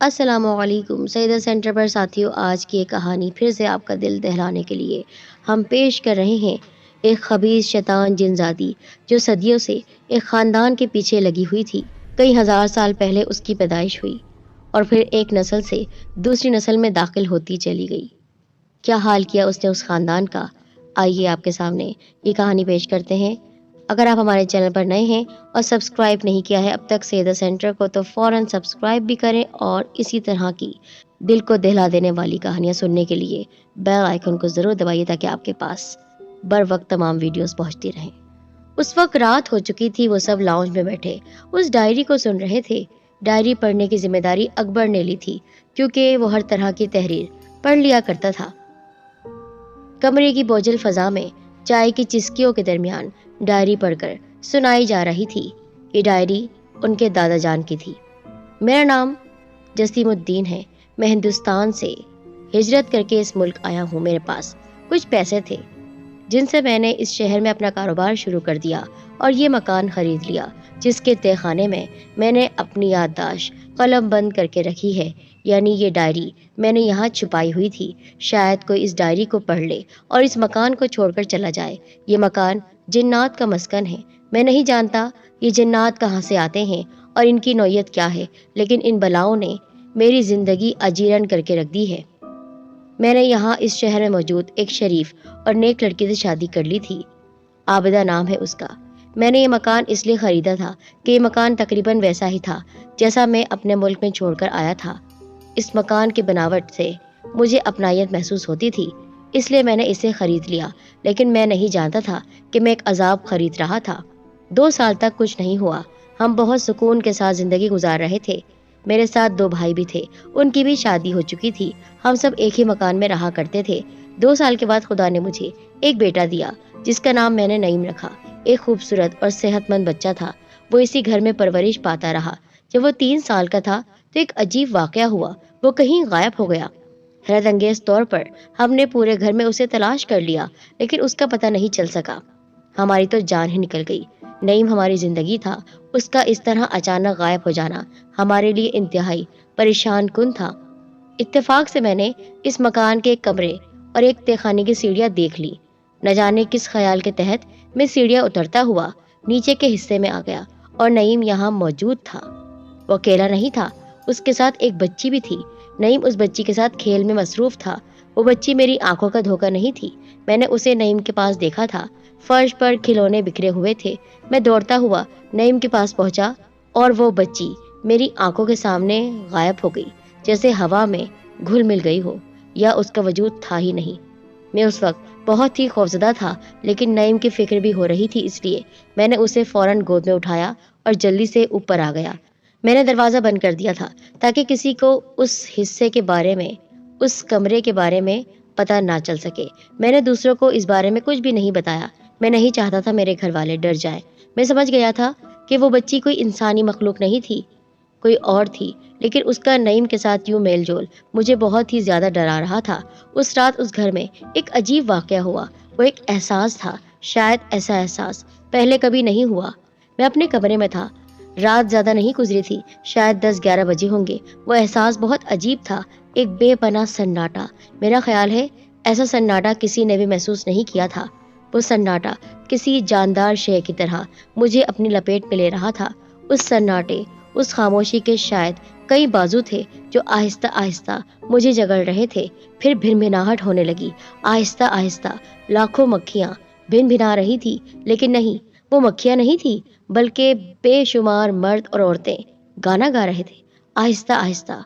السلام علیکم سیدہ سینٹر پر ساتھیوں، آج کی ایک کہانی پھر سے آپ کا دل دہلانے کے لیے ہم پیش کر رہے ہیں ایک خبیث شیطان جن زادی جو صدیوں سے ایک خاندان کے پیچھے لگی ہوئی تھی۔ کئی ہزار سال پہلے اس کی پیدائش ہوئی اور پھر ایک نسل سے دوسری نسل میں داخل ہوتی چلی گئی۔ کیا حال کیا اس نے اس خاندان کا، آئیے آپ کے سامنے یہ کہانی پیش کرتے ہیں۔ اگر آپ ہمارے چینل پر نئے ہیں اور سبسکرائب نہیں کیا ہے اب تک سیدہ سینٹر کو، تو فوراً سبسکرائب بھی کریں اور اسی طرح کی دل کو دہلا دینے والی کہانیاں سننے کے لیے بیل آئیکن کو ضرور دبائیے تاکہ آپ کے پاس بر وقت تمام ویڈیوز پہنچتی رہیں۔ اس وقت رات ہو چکی تھی، وہ سب لاؤنج میں بیٹھے اس ڈائری کو سن رہے تھے۔ ڈائری پڑھنے کی ذمہ داری اکبر نے لی تھی کیونکہ وہ ہر طرح کی تحریر پڑھ لیا کرتا تھا۔ کمرے کی بوجھل فضا میں چائے کی چسکیوں کے درمیان ڈائری پڑھ کر سنائی جا رہی تھی۔ یہ ڈائری ان کے دادا جان کی تھی۔ میرا نام جسیم الدین ہے، میں ہندوستان سے ہجرت کر کے اس ملک آیا ہوں۔ میرے پاس کچھ پیسے تھے جن سے میں نے اس شہر میں اپنا کاروبار شروع کر دیا اور یہ مکان خرید لیا جس کے تہہ خانے میں نے اپنی یادداشت قلم بند کر کے رکھی ہے، یعنی یہ ڈائری میں نے یہاں چھپائی ہوئی تھی۔ شاید کوئی اس ڈائری کو پڑھ لے اور اس مکان کو چھوڑ کر چلا جائے۔ یہ مکان جنات کا مسکن ہے۔ میں نہیں جانتا یہ جنات کہاں سے آتے ہیں اور ان کی نوعیت کیا ہے، لیکن ان بلاؤں نے میری زندگی اجیرن کر کے رکھ دی ہے۔ میں نے یہاں اس شہر میں موجود ایک شریف اور نیک لڑکی سے شادی کر لی تھی، عابدہ نام ہے اس کا۔ میں نے یہ مکان اس لیے خریدا تھا کہ یہ مکان تقریباً ویسا ہی تھا جیسا میں اپنے ملک میں چھوڑ کر آیا تھا۔ اس مکان کی بناوٹ سے مجھے اپنائیت محسوس ہوتی تھی، اس لیے میں نے اسے خرید لیا، لیکن میں نہیں جانتا تھا کہ میں ایک عذاب خرید رہا تھا۔ 2 سال تک کچھ نہیں ہوا، ہم بہت سکون کے ساتھ زندگی گزار رہے تھے۔ میرے ساتھ 2 بھائی بھی تھے، ان کی بھی شادی ہو چکی تھی۔ ہم سب ایک ہی مکان میں رہا کرتے تھے۔ 2 سال کے بعد خدا نے مجھے ایک بیٹا دیا جس کا نام میں نے نعیم رکھا۔ ایک خوبصورت اور صحت مند بچہ تھا۔ وہ اسی گھر میں پرورش پاتا رہا۔ جب وہ 3 سال کا تھا تو ایک عجیب واقعہ ہوا، وہ کہیں غائب ہو گیا۔ حیرت انگیز طور پر ہم نے پورے گھر میں اسے تلاش کر لیا، لیکن اس کا پتہ نہیں چل سکا۔ ہماری تو جان ہی نکل گئی۔ نعیم ہماری زندگی تھا، اس کا اس طرح اچانک غائب ہو جانا ہمارے لیے انتہائی پریشان کن تھا۔ اتفاق سے میں نے اس مکان کے ایک کمرے اور ایک تہہ خانے کی سیڑھیاں دیکھ لی۔ نہ جانے کس خیال کے تحت میں سیڑھیاں اترتا ہوا نیچے کے حصے میں آ گیا اور نعیم یہاں موجود تھا۔ وہ اکیلا نہیں تھا، اس کے ساتھ ایک بچی بھی تھی۔ نعیم اس بچی کے ساتھ کھیل میں مصروف تھا۔ وہ بچی میری آنکھوں کا دھوکہ نہیں تھی۔ میں نے اسے نعیم کے پاس دیکھا تھا۔ فرش پر کھلونے بکھرے ہوئے تھے۔ میں دوڑتا ہوا نعیم کے پاس پہنچا اور وہ بچی میری آنکھوں کے سامنے غائب ہو گئی، جیسے ہوا میں گھل مل گئی ہو یا اس کا وجود تھا ہی نہیں۔ میں اس وقت بہت ہی خوفزدہ تھا، لیکن نعیم کی فکر بھی ہو رہی تھی، اس لیے میں نے اسے فوراً گود میں اٹھایا اور جلدی سے اوپر آ گیا۔ میں نے دروازہ بند کر دیا تھا تاکہ کسی کو اس حصے کے بارے میں، اس کمرے کے بارے میں پتہ نہ چل سکے۔ میں نے دوسروں کو اس بارے میں کچھ بھی نہیں بتایا۔ میں نہیں چاہتا تھا میرے گھر والے ڈر جائیں۔ میں سمجھ گیا تھا کہ وہ بچی کوئی انسانی مخلوق نہیں تھی، کوئی اور تھی، لیکن اس کا نعیم کے ساتھ یوں میل جول مجھے بہت ہی زیادہ ڈرا رہا تھا۔ اس رات اس گھر میں ایک عجیب واقعہ ہوا۔ وہ ایک احساس تھا، شاید ایسا احساس پہلے کبھی نہیں ہوا۔ میں اپنے کمرے میں تھا، رات زیادہ نہیں گزری تھی، شاید 10-11 بجے ہوں گے۔ وہ احساس بہت عجیب تھا، ایک بے پناہ سناٹا۔ میرا خیال ہے ایسا سناٹا کسی نے بھی محسوس نہیں کیا تھا۔ وہ سناٹا کسی جاندار شے کی طرح مجھے اپنی لپیٹ میں لے رہا تھا۔ اس سناٹے، اس خاموشی کے شاید کئی بازو تھے جو آہستہ آہستہ مجھے جگڑ رہے تھے۔ پھر بھنبھناہٹ ہونے لگی، آہستہ آہستہ لاکھوں مکھیاں بھنبھنا رہی تھی، لیکن نہیں، وہ مکھیاں نہیں تھی، بلکہ بے شمار مرد اور عورتیں گانا گا رہے تھے، آہستہ آہستہ۔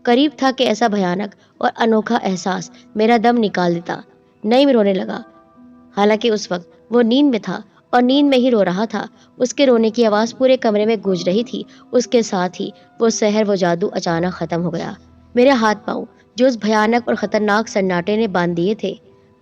قریب تھا کہ ایسا بھیانک اور انوکھا احساس میرا دم نکال دیتا۔ نعیم رونے لگا، حالانکہ اس وقت وہ نیند میں تھا اور نیند میں ہی رو رہا تھا۔ اس کے رونے کی آواز پورے کمرے میں گونج رہی تھی۔ اس کے ساتھ ہی وہ سحر، وہ جادو اچانک ختم ہو گیا۔ میرے ہاتھ پاؤں جو اس بھیانک اور خطرناک سناٹے نے باندھ دیے تھے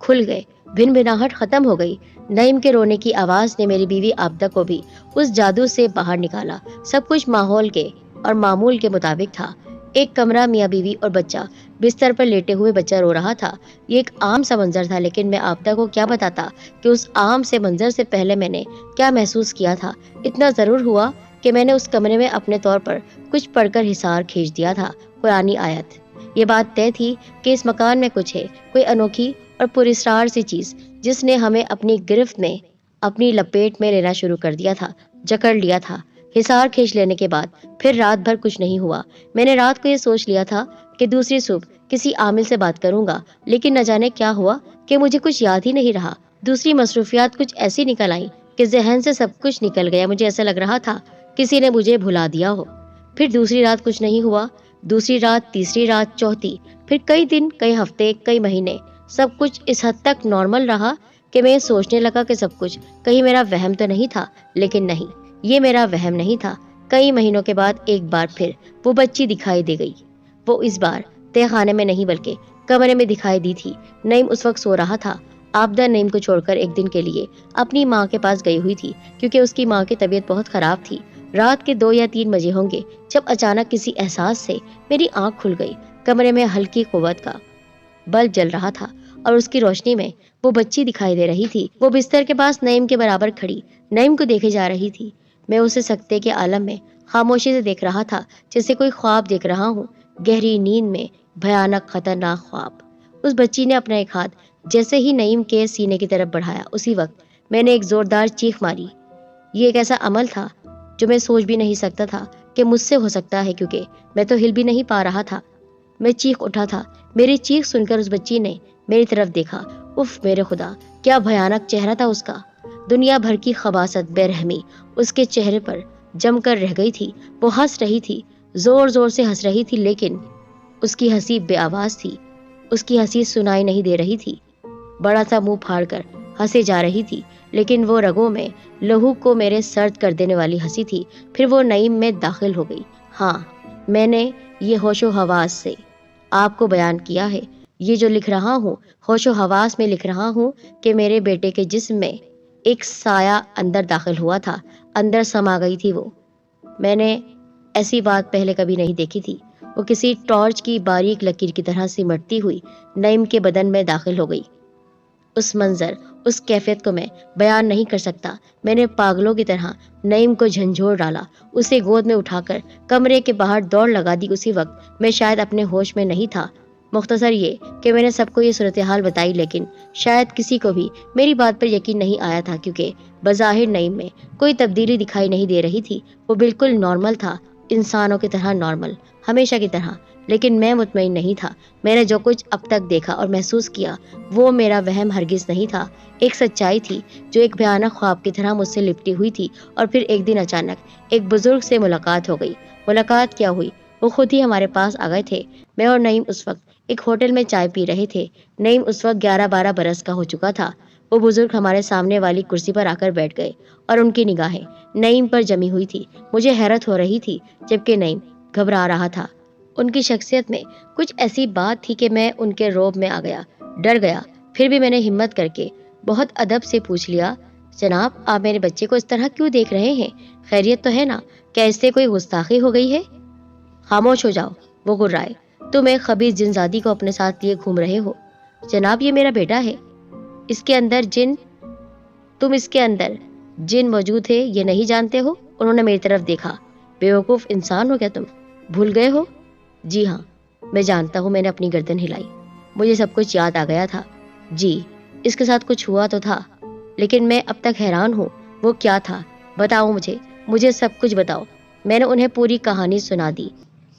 کھل گئے، بھنبھناہٹ ختم ہو گئی۔ نعیم کے رونے کی آواز نے میری بیوی عابدہ کو بھی اس جادو سے باہر نکالا۔ سب کچھ ماحول کے اور معمول کے مطابق تھا۔ ایک کمرہ، میاں بیوی اور بچہ، بستر پر لیٹے ہوئے بچہ رو رہا تھا۔ یہ ایک عام سا منظر تھا، لیکن میں عابدہ کو کیا بتاتا کہ اس عام سے منظر سے پہلے میں نے کیا محسوس کیا تھا۔ اتنا ضرور ہوا کہ میں نے اس کمرے میں اپنے طور پر کچھ پڑھ کر حصار کھینچ دیا تھا۔ قرآنی آیت۔ یہ بات طے تھی کہ اس مکان میں کچھ ہے، کوئی انوکھی اور پراسرار سی چیز جس نے ہمیں اپنی گرفت میں، اپنی لپیٹ میں لینا شروع کر دیا تھا، جکڑ لیا تھا۔ حصار کھینچ لینے کے بعد پھر رات بھر کچھ نہیں ہوا۔ میں نے رات کو یہ سوچ لیا تھا کہ دوسری صبح کسی عامل سے بات کروں گا، لیکن نہ جانے کیا ہوا کہ مجھے کچھ یاد ہی نہیں رہا۔ دوسری مصروفیات کچھ ایسی نکل آئیں کہ ذہن سے سب کچھ نکل گیا۔ مجھے ایسا لگ رہا تھا کسی نے مجھے بھلا دیا ہو۔ پھر دوسری رات کچھ نہیں ہوا، دوسری رات، تیسری رات، چوتھی، پھر کئی دن، کئی ہفتے، کئی مہینے، سب کچھ اس حد تک نارمل رہا کہ میں سوچنے لگا کہ سب کچھ کہیں میرا وہم تو نہیں تھا، لیکن نہیں، یہ میرا وہم نہیں تھا۔ کئی مہینوں کے بعد ایک بار پھر وہ بچی دکھائی دے گئی۔ وہ اس بار تہہ خانے میں نہیں بلکہ کمرے میں دکھائی دی تھی۔ نعیم اس وقت سو رہا تھا۔ آبدہ نعیم کو چھوڑ کر ایک دن کے لیے اپنی ماں کے پاس گئی ہوئی تھی، کیونکہ اس کی ماں کی طبیعت بہت خراب تھی۔ رات کے 2 یا 3 بجے ہوں گے جب اچانک کسی احساس سے میری آنکھ کھل گئی۔ کمرے میں ہلکی قوت کا بلب جل رہا تھا اور اس کی روشنی میں وہ بچی دکھائی دے رہی تھی۔ وہ بستر کے پاس نعیم کے برابر کھڑی نعیم کو دیکھے جا رہی تھی۔ میں اسے سکتے کے عالم میں خاموشی سے دیکھ رہا تھا، جیسے کوئی خواب دیکھ رہا ہوں، گہری نیند میں، بھیانک خطرناک خواب۔ اس بچی نے اپنا ایک ہاتھ جیسے ہی نعیم کے سینے کی طرف بڑھایا، اسی وقت میں نے ایک زوردار چیخ ماری۔ یہ ایک ایسا عمل تھا جو میں سوچ بھی نہیں سکتا تھا کہ مجھ سے ہو سکتا ہے، کیونکہ میں تو ہل بھی نہیں پا رہا تھا۔ میں چیخ اٹھا تھا۔ میری چیخ سن کر اس بچی نے میری طرف دیکھا۔ اف میرے خدا، کیا بھیانک چہرہ تھا اس کا۔ دنیا بھر کی خباثت، بے رحمی اس کے چہرے پر جم کر رہ گئی تھی۔ وہ ہنس رہی تھی، زور زور سے ہنس رہی تھی، لیکن اس کی ہنسی بے آواز تھی۔ اس کی ہنسی سنائی نہیں دے رہی تھی۔ بڑا سا منہ پھاڑ کر ہنسے جا رہی تھی، لیکن وہ رگوں میں لہو کو میرے سرد کر دینے والی ہنسی تھی۔ پھر وہ نعیم میں داخل ہو گئی۔ ہاں، میں نے یہ ہوش و حواس سے آپ کو بیان کیا ہے۔ یہ جو لکھ رہا ہوں، ہوش و حواس میں لکھ رہا ہوں کہ میرے بیٹے کے جسم میں ایک سایہ اندر داخل ہوا تھا، اندر سما گئی تھی وہ۔ میں نے ایسی بات پہلے کبھی نہیں دیکھی تھی۔ وہ کسی ٹارچ کی باریک لکیر کی طرح سمٹتی ہوئی نعیم کے بدن میں داخل ہو گئی۔ اس منظر، اس کیفیت کو میں بیان نہیں کر سکتا۔ میں نے پاگلوں کی طرح نعیم کو جھنجھوڑ ڈالا، اسے گود میں اٹھا کر کمرے کے باہر دوڑ لگا دی۔ اسی وقت میں شاید اپنے ہوش میں نہیں تھا۔ مختصر یہ کہ میں نے سب کو یہ صورتحال بتائی، لیکن شاید کسی کو بھی میری بات پر یقین نہیں آیا تھا، کیونکہ بظاہر نعیم میں کوئی تبدیلی دکھائی نہیں دے رہی تھی۔ وہ بالکل نارمل تھا، انسانوں کی طرح نارمل، ہمیشہ کی طرح۔ لیکن میں مطمئن نہیں تھا۔ میں نے جو کچھ اب تک دیکھا اور محسوس کیا وہ میرا وہم ہرگز نہیں تھا، ایک سچائی تھی جو ایک بھیانک خواب کی طرح مجھ سے لپٹی ہوئی تھی۔ اور پھر ایک دن اچانک ایک بزرگ سے ملاقات ہو گئی۔ ملاقات کیا ہوئی، وہ خود ہی ہمارے پاس آ گئے تھے۔ میں اور نعیم اس وقت ایک ہوٹل میں چائے پی رہے تھے۔ نعیم اس وقت 11-12 برس کا ہو چکا تھا۔ وہ بزرگ ہمارے سامنے والی کرسی پر آ کر بیٹھ گئے اور ان کی نگاہیں نعیم پر جمی ہوئی تھی۔ مجھے حیرت ہو رہی تھی، جبکہ نعیم گھبرا رہا تھا۔ ان کی شخصیت میں کچھ ایسی بات تھی کہ میں ان کے روب میں آ گیا، ڈر گیا۔ پھر بھی میں نے ہمت کر کے بہت ادب سے پوچھ لیا، جناب آپ میرے بچے کو اس طرح کیوں دیکھ رہے ہیں؟ خیریت تو ہے نا؟ کیا اس سے کوئی گستاخی ہو گئی ہے؟ خاموش ہو جاؤ، وہ گرائے۔ تم ایک خبیث جنزادی کو اپنے ساتھ لیے گھوم رہے ہو۔ جناب یہ میرا بیٹا ہے، اس کے اندر جن موجود ہے یہ نہیں جانتے ہو؟ انہوں نے میری طرف دیکھا۔ بیوقوف انسان ہو کیا تم؟ بھول گئے ہو؟ جی ہاں، میں جانتا ہوں۔ میں نے اپنی گردن ہلائی۔ مجھے سب کچھ یاد آ گیا تھا۔ جی، اس کے ساتھ کچھ ہوا تو تھا، لیکن میں اب تک حیران ہوں وہ کیا تھا۔ بتاؤ مجھے سب کچھ بتاؤ۔ میں نے انہیں پوری کہانی سنا دی۔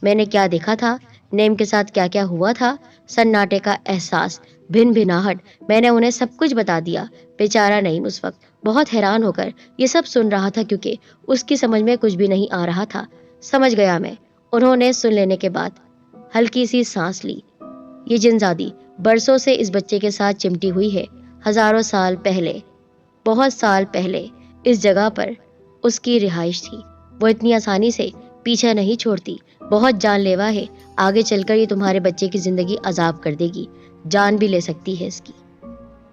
میں نے کیا دیکھا تھا، نعیم کے ساتھ کیا کیا ہوا تھا، سناٹے کا احساس، بھن بھناہٹ، میں نے انہیں سب کچھ بتا دیا۔ بیچارہ نعیم اس وقت بہت حیران ہو کر یہ سب سن رہا تھا، کیونکہ اس کی سمجھ میں کچھ بھی نہیں آ رہا تھا۔ سمجھ گیا میں۔ انہوں نے سن لینے کے بعد ہلکی سی سانس لی۔ یہ جنزادی برسوں سے اس بچے کے ساتھ چمٹی ہوئی ہے۔ ہزاروں سال پہلے، بہت سال پہلے اس جگہ پر اس کی رہائش تھی۔ وہ اتنی آسانی سے پیچھا نہیں چھوڑتی، بہت جان لیوا ہے۔ آگے چل کر یہ تمہارے بچے کی زندگی عذاب کر دے گی، جان بھی لے سکتی ہے اس کی۔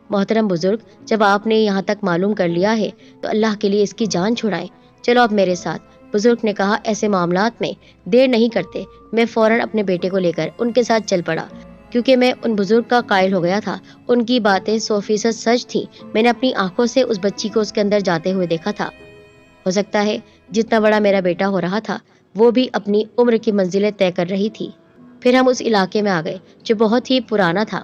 محترم بزرگ، جب آپ نے یہاں تک معلوم کر لیا ہے تو اللہ کے لیے اس کی جان چھڑائیں۔ چلو اب میرے ساتھ، بزرگ نے کہا۔ ایسے معاملات میں دیر نہیں کرتے۔ میں فوراً اپنے بیٹے کو لے کر ان کے ساتھ چل پڑا، کیونکہ میں ان بزرگ کا قائل ہو گیا تھا۔ ان کی باتیں 100% سچ تھیں۔ میں نے اپنی آنکھوں سے اس بچی کو اس کے اندر جاتے ہوئے دیکھا تھا۔ ہو سکتا ہے جتنا بڑا میرا بیٹا ہو رہا تھا، وہ بھی اپنی عمر کی منزلیں طے کر رہی تھی۔ پھر ہم اس علاقے میں آ گئے جو بہت ہی پرانا تھا۔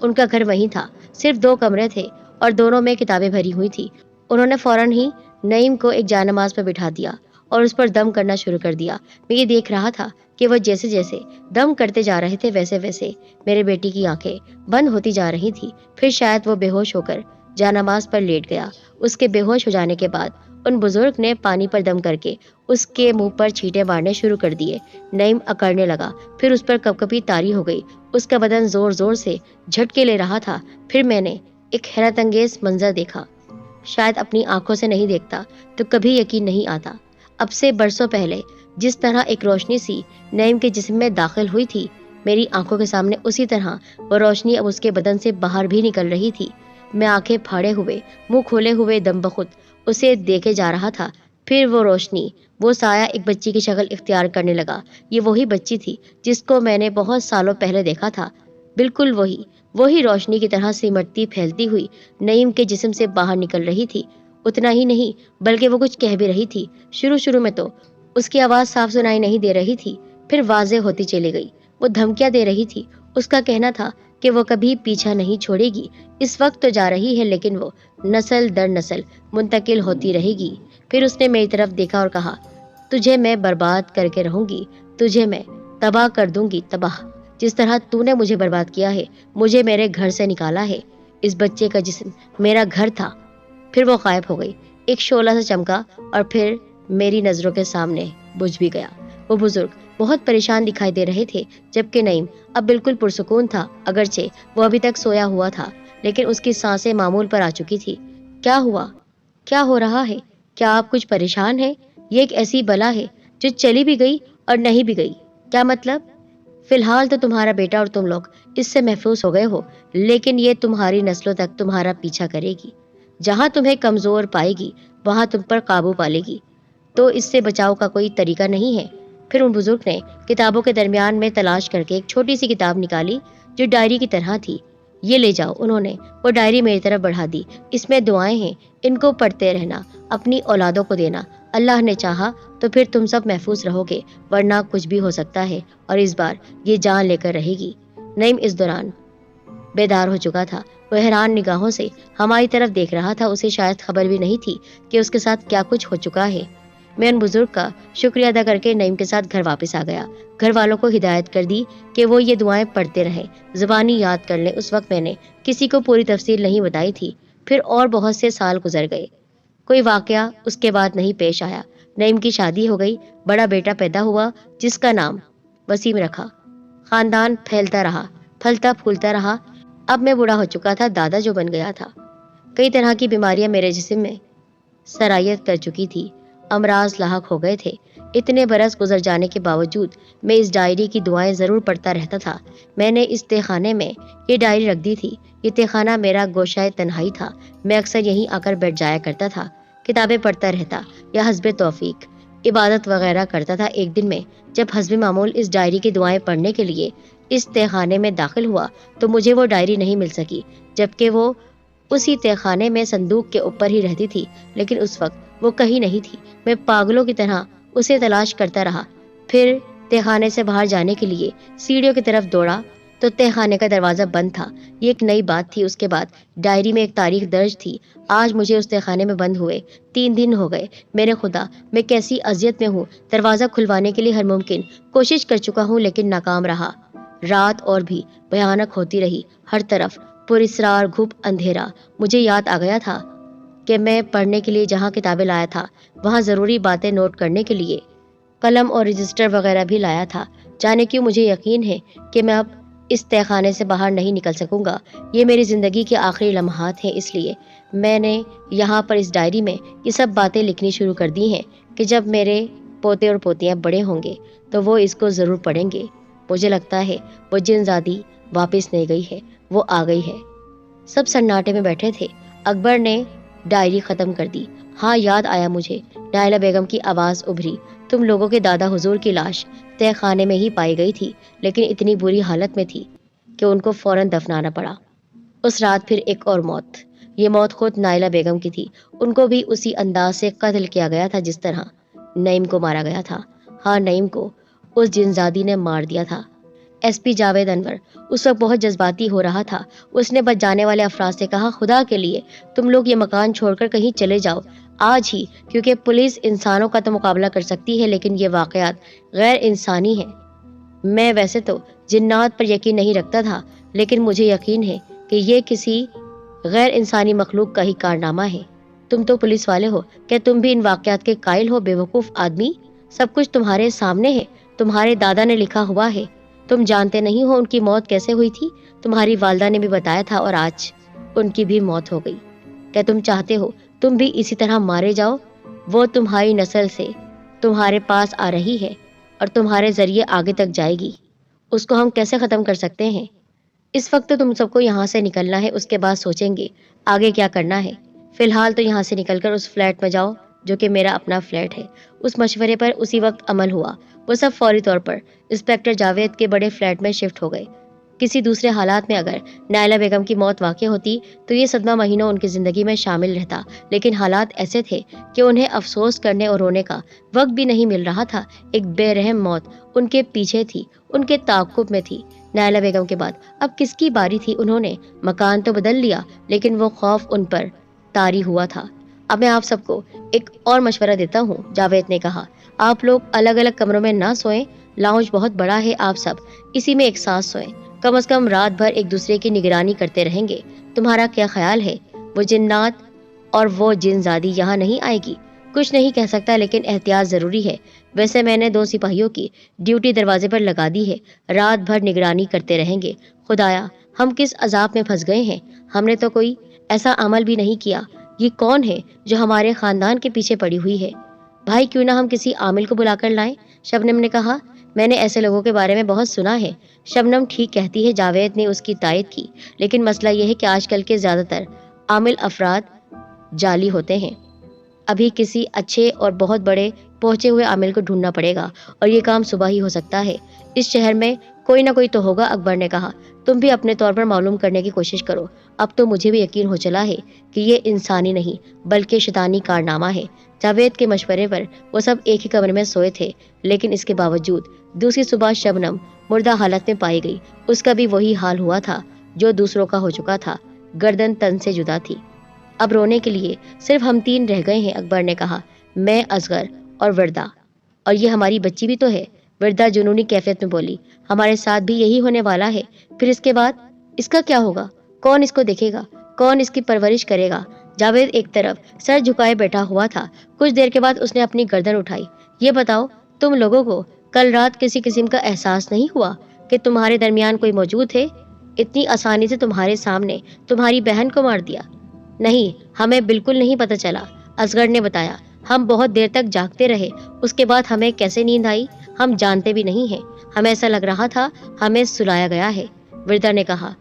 ان کا گھر وہیں تھا، صرف 2 کمرے تھے اور دونوں میں کتابیں بھری ہوئی تھی۔ انہوں نے فوراً ہی نعیم کو ایک جانماز پر بٹھا دیا اور اس پر دم کرنا شروع کر دیا۔ میں یہ دیکھ رہا تھا کہ وہ جیسے جیسے دم کرتے جا رہے تھے ویسے ویسے میرے بیٹی کی آنکھیں بند ہوتی جا رہی تھی۔ پھر شاید وہ بے ہوش ہو کر جانماز پر لیٹ گیا۔ اس کے بے ہوش ہو جانے کے بعد ان بزرگ نے پانی پر دم کر کے اس کے منہ پر چھینٹے مارنے شروع کر دیے۔ نعیم اکڑنے لگا، پھر اس پر کپکپی طاری ہو گئی۔ اس کا بدن زور زور سے جھٹکے لے رہا تھا۔ پھر میں نے ایک حیرت انگیز منظر دیکھا، شاید اپنی آنکھوں سے نہیں دیکھتا تو کبھی یقین نہیں آتا۔ اب سے برسوں پہلے جس طرح ایک روشنی سی نعیم کے جسم میں داخل ہوئی تھی، میری آنکھوں کے سامنے اسی طرح وہ روشنی اب اس کے بدن سے باہر بھی نکل رہی تھی۔ میں آنکھیں پھاڑے ہوئے، منہ کھولے ہوئے دم بخود اسے دیکھے جا رہا تھا۔ پھر وہ روشنی، وہ سایہ ایک بچی کی شکل اختیار کرنے لگا۔ یہ وہی بچی تھی جس کو میں نے بہت سالوں پہلے دیکھا تھا، بالکل وہی روشنی کی طرح سمٹتی پھیلتی ہوئی نعیم کے جسم سے باہر نکل رہی تھی۔ اتنا ہی نہیں بلکہ وہ کچھ کہہ بھی رہی تھی۔ شروع میں تو اس کی آواز صاف سنائی نہیں دے رہی تھی، پھر واضح ہوتی چلی گئی۔ وہ دھمکیاں دے رہی تھی۔ اس کا کہنا تھا کہ وہ کبھی پیچھا نہیں چھوڑے گی۔ اس وقت تو جا رہی ہے لیکن وہ نسل در نسل منتقل ہوتی رہے گی۔ پھر اس نے میری طرف دیکھا اور کہا، تجھے میں برباد کر کے رہوں گی، تجھے میں تباہ کر دوں گی، تباہ، جس طرح تو نے مجھے برباد کیا ہے، مجھے میرے گھر سے نکالا ہے۔ اس بچے کا جسم میرا گھر تھا۔ پھر وہ غائب ہو گئی۔ ایک شعلہ سے چمکا اور پھر میری نظروں کے سامنے بجھ بھی گیا۔ وہ بزرگ بہت پریشان دکھائی دے رہے تھے، جبکہ نعیم اب بالکل پرسکون تھا۔ اگرچہ وہ ابھی تک سویا ہوا تھا لیکن اس کی سانسیں معمول پر آ چکی تھی۔ کیا ہوا؟ کیا ہو رہا ہے؟ کیا آپ کچھ پریشان ہیں؟ یہ ایک ایسی بلا ہے جو چلی بھی گئی اور نہیں بھی گئی۔ کیا مطلب؟ فی الحال تو تمہارا بیٹا اور تم لوگ اس سے محفوظ ہو گئے ہو، لیکن یہ تمہاری نسلوں تک تمہارا پیچھا کرے گی۔ جہاں تمہیں کمزور پائے گی وہاں تم پر قابو پالے گی۔ تو اس سے بچاؤ کا کوئی طریقہ نہیں ہے؟ پھر ان بزرگ نے کتابوں کے درمیان میں تلاش کر کے ایک چھوٹی سی کتاب نکالی جو ڈائری کی طرح تھی۔ یہ لے جاؤ۔ انہوں نے وہ ڈائری میری طرف بڑھا دی۔ اس میں دعائیں ہیں، ان کو پڑھتے رہنا، اپنی اولادوں کو دینا۔ اللہ نے چاہا تو پھر تم سب محفوظ رہو گے، ورنہ کچھ بھی ہو سکتا ہے، اور اس بار یہ جان لے کر رہے گی۔ نعیم اس دوران بیدار ہو چکا تھا۔ وہ حیران نگاہوں سے ہماری طرف دیکھ رہا تھا۔ اسے شاید خبر بھی نہیں تھی کہ اس کے ساتھ کیا کچھ ہو چکا ہے۔ میں ان بزرگ کا شکریہ ادا کر کے نعیم کے ساتھ گھر واپس آ گیا۔ گھر والوں کو ہدایت کر دی کہ وہ یہ دعائیں پڑھتے رہیں، زبانی یاد کر لیں۔ اس وقت میں نے کسی کو پوری تفصیل نہیں بتائی تھی۔ پھر اور بہت سے سال گزر گئے، کوئی واقعہ اس کے بعد نہیں پیش آیا۔ نعیم کی شادی ہو گئی، بڑا بیٹا پیدا ہوا جس کا نام وسیم رکھا۔ خاندان پھیلتا رہا، پھلتا پھولتا رہا۔ اب میں بوڑھا ہو چکا تھا، دادا جو بن گیا تھا۔ کئی طرح کی بیماریاں میرے جسم میں سرایت کر چکی تھی، امراض لاحق ہو گئے تھے۔ اتنے برس گزر جانے کے باوجود میں اس ڈائری کی دعائیں ضرور پڑھتا رہتا تھا۔ میں نے اس تہخانے میں یہ ڈائری رکھ دی تھی۔ یہ تہخانہ میرا گوشۂ تنہائی تھا۔ میں اکثر یہیں آ کر بیٹھ جایا کرتا تھا، کتابیں پڑھتا رہتا یا حسب توفیق عبادت وغیرہ کرتا تھا۔ ایک دن میں جب حسب معمول اس ڈائری کی دعائیں پڑھنے کے لیے اس تہخانے میں داخل ہوا تو مجھے وہ ڈائری نہیں مل سکی، جبکہ وہ اسی تہخانے میں صندوق کے اوپر ہی رہتی تھی، لیکن اس وقت وہ کہیں نہیں تھی۔ میں پاگلوں کی طرح اسے تلاش کرتا رہا۔ پھر تہخانے سے باہر جانے کے لیے سیڑھیوں کی طرف دوڑا تو تہخانے کا دروازہ بند تھا۔ یہ ایک نئی بات تھی۔ اس کے بعد ڈائری میں ایک تاریخ درج تھی، آج مجھے اس تہخانے میں بند ہوئے 3 دن ہو گئے۔ میرے خدا، میں کیسی اذیت میں ہوں۔ دروازہ کھلوانے کے لیے ہر ممکن کوشش کر چکا ہوں لیکن ناکام رہا۔ رات اور بھی بھیانک ہوتی رہی، ہر طرف پراسرار گھپ اندھیرا۔ مجھے یاد آ گیا تھا کہ میں پڑھنے کے لیے جہاں کتابیں لایا تھا وہاں ضروری باتیں نوٹ کرنے کے لیے قلم اور رجسٹر وغیرہ بھی لایا تھا۔ جانے کیوں مجھے یقین ہے کہ میں اب اس تہخانے سے باہر نہیں نکل سکوں گا۔ یہ میری زندگی کے آخری لمحات ہیں، اس لیے میں نے یہاں پر اس ڈائری میں یہ سب باتیں لکھنی شروع کر دی ہیں کہ جب میرے پوتے اور پوتیاں بڑے ہوں گے تو وہ اس کو ضرور پڑھیں گے۔ مجھے لگتا ہے وہ جن زادی واپس نہیں گئی ہے، وہ آ گئی ہے۔ سب سناٹے میں بیٹھے تھے۔ اکبر نے ڈائری ختم کر دی۔ ہاں، یاد آیا مجھے، نائلہ بیگم کی آواز ابھری، تم لوگوں کے دادا حضور کی لاش تہ خانے میں ہی پائی گئی تھی، لیکن اتنی بری حالت میں تھی کہ ان کو فوراً دفنانا پڑا۔ اس رات پھر ایک اور موت۔ یہ موت خود نائلہ بیگم کی تھی۔ ان کو بھی اسی انداز سے قتل کیا گیا تھا جس طرح نعیم کو مارا گیا تھا۔ ہاں، نعیم کو اس جنزادی نے مار دیا تھا۔ ایس پی جاوید انور اس وقت بہت جذباتی ہو رہا تھا۔ اس نے بچ جانے والے افراد سے کہا، خدا کے لیے تم لوگ یہ مکان چھوڑ کر کہیں چلے جاؤ آج ہی، کیونکہ پولیس انسانوں کا تو مقابلہ کر سکتی ہے لیکن یہ واقعات غیر انسانی ہیں۔ میں ویسے تو جنات پر یقین نہیں رکھتا تھا، لیکن مجھے یقین ہے کہ یہ کسی غیر انسانی مخلوق کا ہی کارنامہ ہے۔ تم تو پولیس والے ہو، کیا تم بھی ان واقعات کے قائل ہو؟ بیوقوف آدمی، سب کچھ تمہارے سامنے ہے، تمہارے دادا نے لکھا ہوا ہے، تم جانتے نہیں ہو ان کی موت کیسے ہوئی تھی؟ تمہاری والدہ نے بھی بتایا تھا اور آج ان کی بھی موت ہو گئی۔ کیا تم چاہتے ہو تم بھی اسی طرح مارے جاؤ؟ وہ تمہاری نسل سے تمہارے پاس آ رہی ہے اور تمہارے ذریعے آگے تک جائے گی۔ اس کو ہم کیسے ختم کر سکتے ہیں؟ اس وقت تو تم سب کو یہاں سے نکلنا ہے، اس کے بعد سوچیں گے آگے کیا کرنا ہے۔ فی الحال تو یہاں سے نکل کر اس فلیٹ میں جاؤ جو کہ میرا اپنا فلیٹ ہے۔ اس مشورے پر اسی وقت عمل ہوا۔ وہ سب فوری طور پر انسپکٹر جاوید کے بڑے فلیٹ میں شفٹ ہو گئے۔ کسی دوسرے حالات میں اگر نائلہ بیگم کی موت واقع ہوتی تو یہ صدمہ مہینوں ان کی زندگی میں شامل رہتا، لیکن حالات ایسے تھے کہ انہیں افسوس کرنے اور رونے کا وقت بھی نہیں مل رہا تھا۔ ایک بے رحم موت ان کے پیچھے تھی، ان کے تعاقب میں تھی۔ نائلہ بیگم کے بعد اب کس کی باری تھی؟ انہوں نے مکان تو بدل لیا لیکن وہ خوف ان پر طاری ہوا تھا۔ اب میں آپ سب کو ایک اور مشورہ دیتا ہوں، جاوید نے کہا، آپ لوگ الگ الگ کمروں میں نہ سوئیں، لاؤنج بہت بڑا ہے، آپ سب اسی میں ایک ساتھ سوئیں، کم از کم رات بھر ایک دوسرے کی نگرانی کرتے رہیں گے۔ تمہارا کیا خیال ہے؟ وہ جنات اور وہ جن زادی یہاں نہیں آئے گی؟ کچھ نہیں کہہ سکتا لیکن احتیاط ضروری ہے۔ ویسے میں نے 2 سپاہیوں کی ڈیوٹی دروازے پر لگا دی ہے، رات بھر نگرانی کرتے رہیں گے۔ خدایا، ہم کس عذاب میں پھنس گئے ہیں، ہم نے تو کوئی ایسا عمل بھی نہیں کیا۔ یہ کون ہے جو ہمارے خاندان کے پیچھے پڑی ہوئی ہے؟ بھائی کیوں نہ ہم کسی عامل کو بلا کر لائیں، شبنم نے کہا۔ میں نے ایسے لوگوں کے بارے میں بہت سنا ہے۔ شبنم ٹھیک کہتی ہے، جاوید نے اس کی تائید کی، لیکن مسئلہ یہ ہے کہ آج کل کے زیادہ تر عامل افراد جعلی ہوتے ہیں۔ ابھی کسی اچھے اور بہت بڑے پہنچے ہوئے عامل کو ڈھونڈنا پڑے گا اور یہ کام صبح ہی ہو سکتا ہے۔ اس شہر میں کوئی نہ کوئی تو ہوگا، اکبر نے کہا۔ تم بھی اپنے طور پر معلوم کرنے کی کوشش کرو۔ اب تو مجھے بھی یقین ہو چلا ہے کہ یہ انسانی نہیں بلکہ شیطانی کارنامہ ہے۔ جاوید کے مشورے پر وہ سب ایک ہی کمرے میں سوئے تھے، لیکن اس کے باوجود دوسری صبح شبنم مردہ حالت میں پائی گئی۔ اس کا بھی وہی حال ہوا تھا جو دوسروں کا ہو چکا تھا، گردن تن سے جدا تھی۔ اب رونے کے لیے صرف ہم 3 رہ گئے ہیں، اکبر نے کہا، میں، اصغر اور وردہ، اور یہ ہماری بچی بھی تو ہے۔ وردہ جنونی کیفیت میں بولی، ہمارے ساتھ بھی یہی ہونے والا ہے، پھر اس کے بعد اس کا کیا ہوگا؟ کون اس کو دیکھے گا؟ کون اس کی پرورش کرے گا؟ جاوید ایک طرف سر جھکائے بیٹھا ہوا تھا۔ کچھ دیر کے بعد اس نے اپنی گردن اٹھائی۔ یہ بتاؤ، تم لوگوں کو کل رات کسی قسم کا احساس نہیں ہوا کہ تمہارے درمیان کوئی موجود ہے؟ اتنی آسانی سے تمہارے سامنے تمہاری بہن کو مار دیا؟ نہیں، ہمیں بالکل نہیں پتہ چلا، اصغر نے بتایا۔ ہم بہت دیر تک جاگتے رہے، اس کے بعد ہمیں کیسے نیند آئی ہم جانتے بھی نہیں ہیں، ہمیں ایسا لگ رہا تھا ہمیں سلایا گیا ہے، وردہ نے کہا۔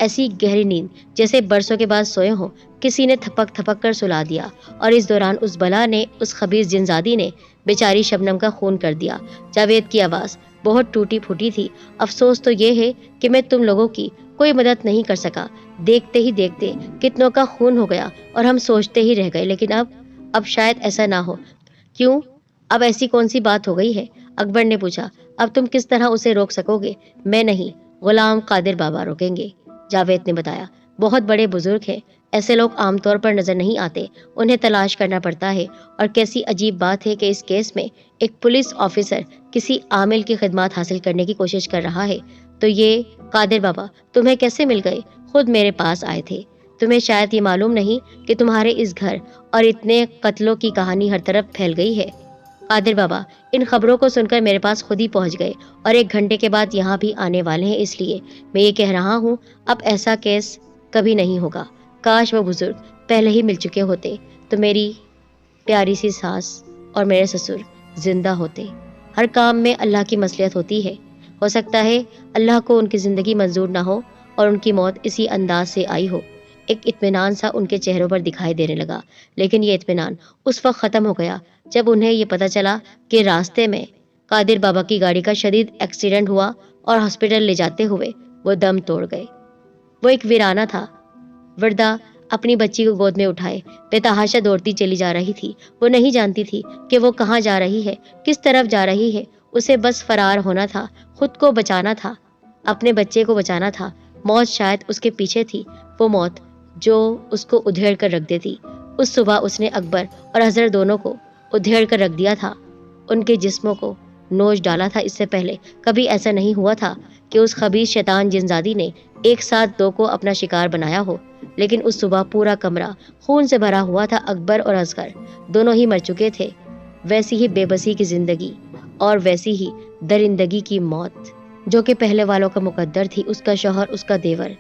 ایسی گہری نیند جیسے برسوں کے بعد سوئے ہوں، کسی نے تھپک تھپک کر سلا دیا، اور اس دوران اس بلا نے، اس خبیث جنزادی نے بیچاری شبنم کا خون کر دیا۔ جاوید کی آواز بہت ٹوٹی پھوٹی تھی۔ افسوس تو یہ ہے کہ میں تم لوگوں کی کوئی مدد نہیں کر سکا۔ دیکھتے ہی دیکھتے کتنوں کا خون ہو گیا اور ہم سوچتے ہی رہ گئے، لیکن اب شاید ایسا نہ ہو۔ کیوں؟ اب ایسی کون سی بات ہو گئی ہے؟ اکبر نے پوچھا۔ اب تم کس طرح اسے روک سکو گے؟ میں نہیں، غلام قادر بابا روکیں گے، جاوید نے بتایا۔ بہت بڑے بزرگ ہیں، ایسے لوگ عام طور پر نظر نہیں آتے، انہیں تلاش کرنا پڑتا ہے، اور کیسی عجیب بات ہے کہ اس کیس میں ایک پولیس آفیسر کسی عامل کی خدمات حاصل کرنے کی کوشش کر رہا ہے۔ تو یہ قادر بابا تمہیں کیسے مل گئے؟ خود میرے پاس آئے تھے۔ تمہیں شاید یہ معلوم نہیں کہ تمہارے اس گھر اور اتنے قتلوں کی کہانی ہر طرف پھیل گئی ہے۔ قادر بابا ان خبروں کو سن کر میرے پاس خود ہی پہنچ گئے اور 1 گھنٹے کے بعد یہاں بھی آنے والے ہیں، اس لیے میں یہ کہہ رہا ہوں اب ایسا کیس کبھی نہیں ہوگا۔ کاش وہ بزرگ پہلے ہی مل چکے ہوتے تو میری پیاری سی ساس اور میرے سسر زندہ ہوتے۔ ہر کام میں اللہ کی مصلحت ہوتی ہے، ہو سکتا ہے اللہ کو ان کی زندگی منظور نہ ہو اور ان کی موت اسی انداز سے آئی ہو۔ ایک اطمینان سا ان کے چہروں پر دکھائی دینے لگا، لیکن یہ اطمینان اس وقت ختم ہو گیا جب انہیں یہ پتہ چلا کہ راستے میں قادر بابا کی گاڑی کا شدید ایکسیڈنٹ ہوا اور ہاسپٹل لے جاتے ہوئے وہ دم توڑ گئے۔ وہ ایک ویرانہ تھا۔ وردہ اپنی بچی کو گود میں اٹھائے بے تحاشا دوڑتی چلی جا رہی تھی۔ وہ نہیں جانتی تھی کہ وہ کہاں جا رہی ہے، کس طرف جا رہی ہے۔ اسے بس فرار ہونا تھا، خود کو بچانا تھا۔ اپنے بچے کو بچانا تھا۔ موت شاید اس کے پیچھے تھی، وہ موت جو اس کو ادھیڑ کر رکھ دیتی۔ اس صبح اس نے اکبر اور حضرت دونوں کو ادھیڑ کر رکھ دیا تھا، ان کے جسموں کو نوچ ڈالا تھا۔ اس سے پہلے کبھی ایسا نہیں ہوا تھا کہ اس خبیث شیطان جنزادی نے ایک ساتھ دو کو اپنا شکار بنایا ہو، لیکن اس صبح پورا کمرہ خون سے بھرا ہوا تھا۔ اکبر اور اصغر دونوں ہی مر چکے تھے، ویسی ہی بے بسی کی زندگی اور ویسی ہی درندگی کی موت جو کہ پہلے والوں کا مقدر تھی۔ اس کا شوہر، اس کا دیور،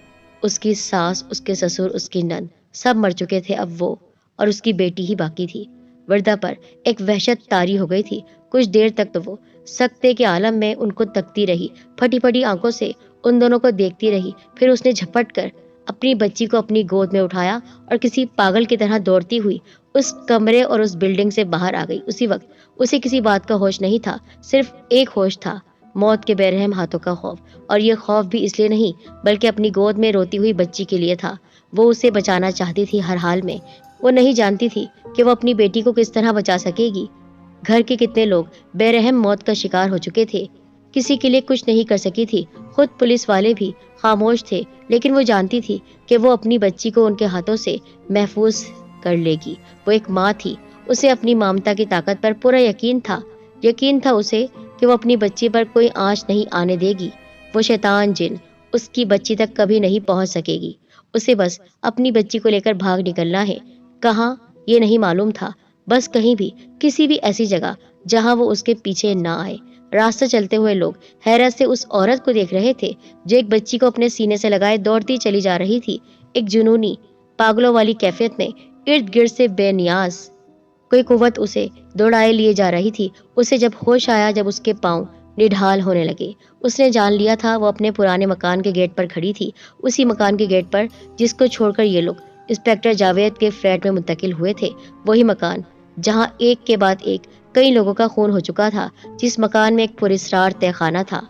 اس کی ساس، اس کے سسر، اس کی نند سب مر چکے تھے۔ اب وہ اور اس کی بیٹی ہی باقی تھی۔ وردہ پر ایک وحشت طاری ہو گئی تھی۔ کچھ دیر تک تو وہ سکتے کے عالم میں ان کو تکتی رہی، پھٹی پھٹی آنکھوں سے ان دونوں کو دیکھتی رہی۔ پھر اس نے جھپٹ کر اپنی بچی کو اپنی گود میں اٹھایا اور کسی پاگل کی طرح دوڑتی ہوئی اس کمرے اور اس بلڈنگ سے باہر آ گئی۔ اسی وقت اسے کسی بات کا ہوش نہیں تھا، صرف ایک ہوش تھا، موت کے بے رحم ہاتھوں کا خوف۔ اور یہ خوف بھی اس لیے نہیں بلکہ اپنی گود میں روتی ہوئی بچی کے لیے تھا۔ وہ اسے بچانا چاہتی تھی ہر حال میں۔ وہ نہیں جانتی تھی کہ وہ اپنی بیٹی کو کس طرح بچا سکے گی۔ گھر کے کتنے لوگ بے رحم موت کا شکار ہو چکے تھے، کسی کے لیے کچھ نہیں کر سکی تھی۔ خود پولیس والے بھی خاموش تھے، لیکن وہ جانتی تھی کہ وہ اپنی بچی کو ان کے ہاتھوں سے محفوظ کر لے گی۔ وہ ایک ماں تھی، اسے اپنی ممتا کی طاقت پر پورا یقین تھا۔ یقین تھا اسے کہ وہ اپنی بچی پر کوئی آنچ نہیں آنے دے گی۔ وہ شیطان جن اس کی بچی تک کبھی نہیں پہنچ سکے گی۔ اسے بس اپنی بچی کو لے کر بھاگ نکلنا ہے۔ کہاں یہ نہیں معلوم تھا، بس کہیں بھی، کسی بھی ایسی جگہ جہاں وہ اس کے پیچھے نہ آئے۔ راستہ چلتے ہوئے لوگ حیرت سے اس عورت کو دیکھ رہے تھے جو ایک بچی کو اپنے سینے سے لگائے دوڑتی چلی جا رہی تھی، ایک جنونی پاگلوں والی کیفیت میں۔ ارد گرد سے بے نیاز کوئی قوت اسے دوڑائے لیے جا رہی تھی۔ اسے جب ہوش آیا، جب اس کے پاؤں نڈھال ہونے لگے، اس نے جان لیا تھا وہ اپنے پرانے مکان کے گیٹ پر کھڑی تھی، اسی مکان کے گیٹ پر جس کو چھوڑ کر یہ لوگ انسپکٹر جاوید کے فلیٹ میں منتقل ہوئے تھے۔ وہی مکان جہاں ایک کے بعد ایک کئی لوگوں کا خون ہو چکا تھا، جس مکان میں ایک پراسرار تہہ خانہ تھا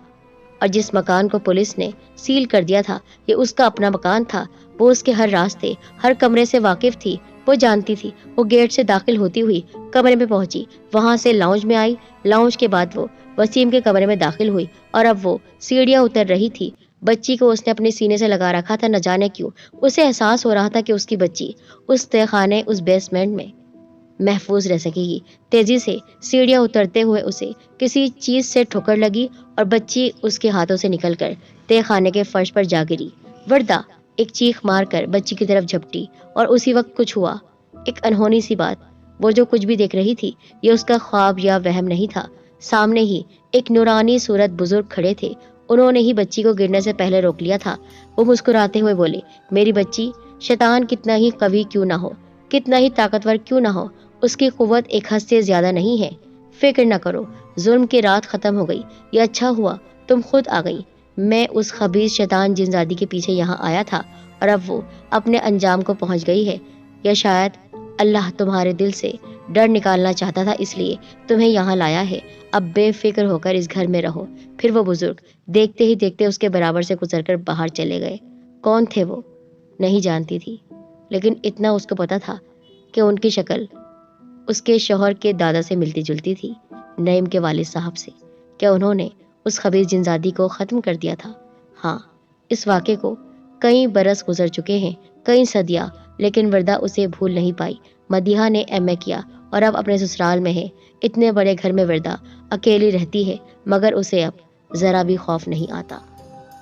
اور جس مکان کو پولیس نے سیل کر دیا تھا۔ یہ اس کا اپنا مکان تھا۔ وہ اس کے ہر راستے، ہر کمرے سے واقف تھی۔ وہ جانتی تھی۔ وہ گیٹ سے داخل ہوتی ہوئی کمرے میں پہنچی، وہاں سے لاؤنج میں آئی، لاؤنج کے بعد وہ وسیم کے کمرے میں داخل ہوئی اور اب وہ سیڑھیاں اتر رہی تھی۔ بچی کو اس نے اپنے سینے سے لگا رکھا تھا، نہ جانے کیوں اسے احساس ہو رہا تھا کہ اس کی بچی اس تہہ خانے، اس بیسمنٹ میں محفوظ رہ سکے گی۔ تیزی سے سیڑھیاں اترتے ہوئے اسے کسی چیز سے ٹھوکر لگی اور بچی اس کے ہاتھوں سے نکل کر تہہ خانے کے فرش پر جا گری۔ وردہ ایک چیخ مار کر بچی کی طرف جھپٹی اور اسی وقت کچھ ہوا، ایک انہونی سی بات۔ وہ جو کچھ بھی دیکھ رہی تھی یہ اس کا خواب یا وہم نہیں تھا۔ سامنے ہی ایک نورانی صورت بزرگ کھڑے تھے، انہوں نے ہی بچی کو گرنے سے پہلے روک لیا تھا۔ وہ مسکراتے ہوئے بولے، میری بچی، شیطان کتنا ہی قوی کیوں نہ ہو، کتنا ہی طاقتور کیوں نہ ہو، اس کی قوت ایک حد سے زیادہ نہیں ہے۔ فکر نہ کرو، ظلم کی رات ختم ہو گئی، یہ اچھا ہوا تم خود آ گئی۔ میں اس خبیث شیطان جنزادی کے پیچھے یہاں آیا تھا اور اب وہ اپنے انجام کو پہنچ گئی ہے، یا شاید اللہ تمہارے دل سے ڈر نکالنا چاہتا تھا، اس لیے تمہیں یہاں لایا ہے۔ اب بے فکر ہو کر اس گھر میں رہو۔ پھر وہ بزرگ دیکھتے ہی دیکھتے اس کے برابر سے گزر کر باہر چلے گئے۔ کون تھے وہ نہیں جانتی تھی، لیکن اتنا اس کو پتا تھا کہ ان کی شکل اس کے شوہر کے دادا سے ملتی جلتی تھی، نعیم کے والد صاحب سے۔ کیا انہوں نے اس خبیث جنزادی کو ختم کر دیا تھا؟ ہاں، اس واقعے کو کئی برس گزر چکے ہیں، کئی صدیاں، لیکن وردہ اسے بھول نہیں پائی۔ مدیحہ نے ایم اے کیا اور اب اپنے سسرال میں ہے۔ اتنے بڑے گھر میں وردہ اکیلی رہتی ہے، مگر اسے اب ذرا بھی خوف نہیں آتا۔